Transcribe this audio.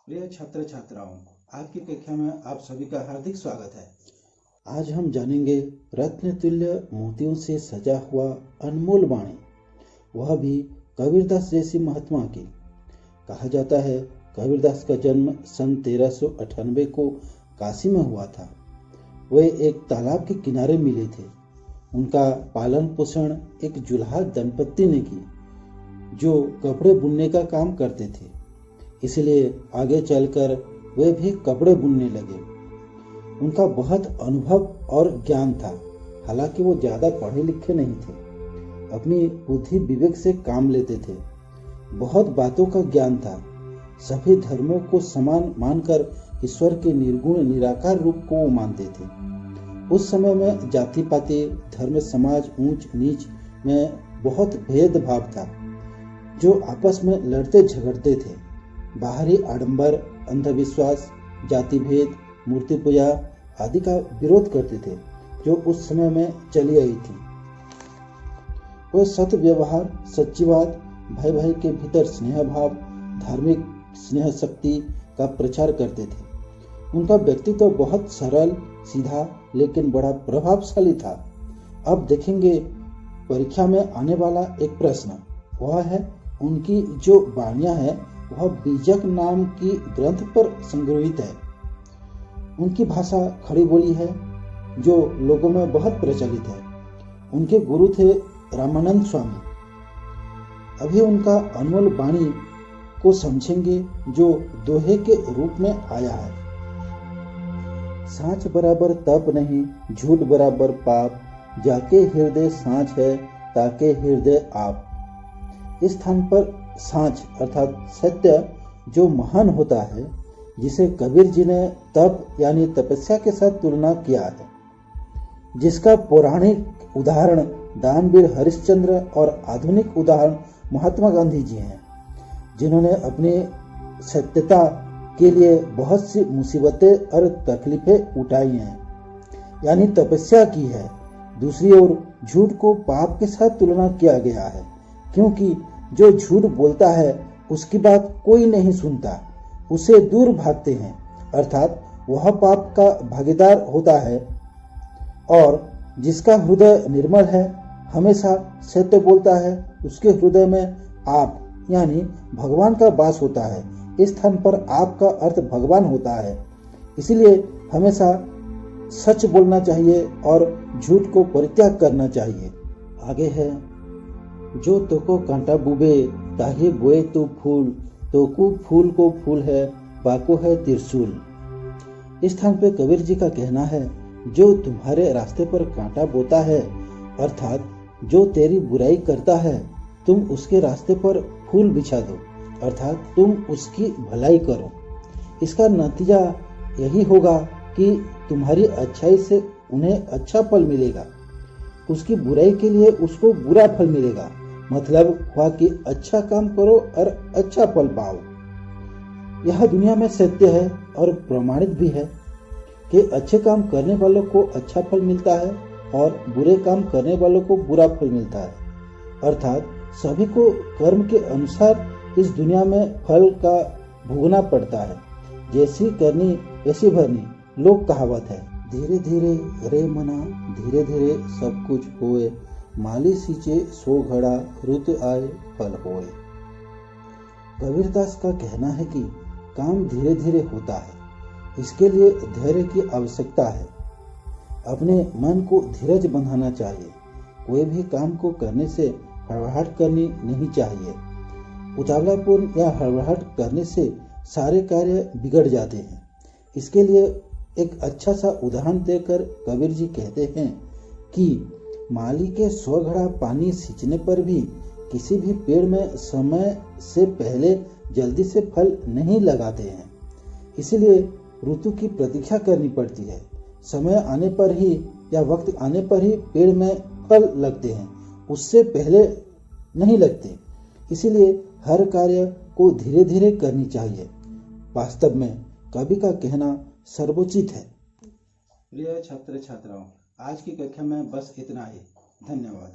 प्रिय छात्र छात्राओं, आज की कक्षा में आप सभी का हार्दिक स्वागत है। आज हम जानेंगे रत्न तुल्य मोतियों से सजा हुआ अनमोल वाणी, वह भी कबीरदास जैसी महात्मा की। कहा जाता है कबीरदास का जन्म सन 1398 को काशी में हुआ था। वे एक तालाब के किनारे मिले थे। उनका पालन पोषण एक जुल्हा दंपत्ति ने की जो कपड़े बुनने का काम करते थे। इसलिए आगे चलकर वे भी कपड़े बुनने लगे। उनका बहुत अनुभव और ज्ञान था। हालांकि वो ज़्यादा पढ़े लिखे नहीं थे, अपनी बुद्धि विवेक से काम लेते थे। बहुत बातों का ज्ञान था। सभी धर्मों को समान मानकर ईश्वर के निर्गुण निराकार रूप को वो मानते थे। उस समय में जाति पाति धर्म समाज ऊंच नीच में बहुत भेदभाव था, जो आपस में लड़ते झगड़ते थे। बाहरी आडंबर, अंधविश्वास, जाति भेद, मूर्ति पूजा आदि का विरोध करते थे, जो उस समय में चली आई थी। वे सत्य व्यवहार, सच्चीवाद, भाई भाई के भीतर स्नेह भाव, धार्मिक स्नेह शक्ति का प्रचार करते थे। उनका व्यक्तित्व बहुत सरल सीधा लेकिन बड़ा प्रभावशाली था। अब देखेंगे परीक्षा में आने वाला एक प्रश्न, वह है उनकी जो वाणियां है वह बीजक नाम की ग्रंथ पर संग्रहित है। उनकी भाषा खड़ी बोली है जो लोगों में बहुत प्रचलित है। उनके गुरु थे रामानंद स्वामी। अभी उनका अनमोल वाणी को समझेंगे जो दोहे के रूप में आया है। सांच बराबर तप नहीं, झूठ बराबर पाप, जाके हृदय सांच है ताके हृदय आप। इस स्थान पर सांच अर्थात सत्य जो महान होता है, जिसे कबीर जी ने तप यानी तपस्या के साथ तुलना किया है, जिसका पौराणिक उदाहरण दानवीर हरिश्चंद्र और आधुनिक उदाहरण महात्मा गांधी जी हैं, जिन्होंने अपनी सत्यता के लिए बहुत सी मुसीबतें और तकलीफें उठाई हैं, यानी तपस्या की है। दूसरी ओर झूठ को पाप के साथ तुलना किया गया है, क्योंकि जो झूठ बोलता है उसकी बात कोई नहीं सुनता, उसे दूर भागते हैं, अर्थात वह पाप का भागीदार होता है। और जिसका हृदय निर्मल है, हमेशा सत्य बोलता है, उसके हृदय में आप यानी भगवान का वास होता है। इस स्थान पर आप का अर्थ भगवान होता है। इसलिए हमेशा सच बोलना चाहिए और झूठ को परित्याग करना चाहिए। आगे है, जो तोको कांटा बुबे ताहे बोए तो फूल, तोकू फूल को फूल है बाको है त्रिशूल। इस स्थान पे कबीर जी का कहना है, जो तुम्हारे रास्ते पर कांटा बोता है, अर्थात जो तेरी बुराई करता है, तुम उसके रास्ते पर फूल बिछा दो, अर्थात तुम उसकी भलाई करो। इसका नतीजा यही होगा कि तुम्हारी अच्छाई से उन्हें अच्छा फल मिलेगा, उसकी बुराई के लिए उसको बुरा फल मिलेगा। मतलब हुआ कि अच्छा काम करो और अच्छा फल पाओ। यह दुनिया में सत्य है और प्रमाणित भी है कि अच्छे काम करने वालों को अच्छा फल मिलता है और बुरे काम करने वालों को बुरा फल मिलता है। अर्थात सभी को कर्म के अनुसार इस दुनिया में फल का भोगना पड़ता है। जैसी करनी वैसी भरनी लोक कहावत है। धीरे धीरे रे मना, धीरे धीरे सब कुछ होए, माली सींचे सो घड़ा, रुत आए फल होए। कबीरदास का कहना है कि काम धीरे धीरे होता है, इसके लिए धैर्य की आवश्यकता है। अपने मन को धीरज बंधाना चाहिए। कोई भी काम को करने से हड़बड़ाहट करनी नहीं चाहिए। उतावलापन या हड़बड़ाहट करने से सारे कार्य बिगड़ जाते हैं। इसके लिए एक अच्छा सा उदाहरण देकर कबीर जी कहते हैं कि माली के 100 घड़ा पानी सींचने पर भी किसी भी पेड़ में समय से पहले जल्दी से फल नहीं लगाते हैं। इसलिए ऋतु की प्रतीक्षा करनी पड़ती है। समय आने पर ही या वक्त आने पर ही पेड़ में फल लगते हैं, उससे पहले नहीं लगते। इसीलिए हर कार्य को धीरे धीरे करनी चाहिए। वास्तव में कवि का कहना सर्वोचित है। प्रिय छात्र छात्राओं, आज की कक्षा में बस इतना ही। धन्यवाद।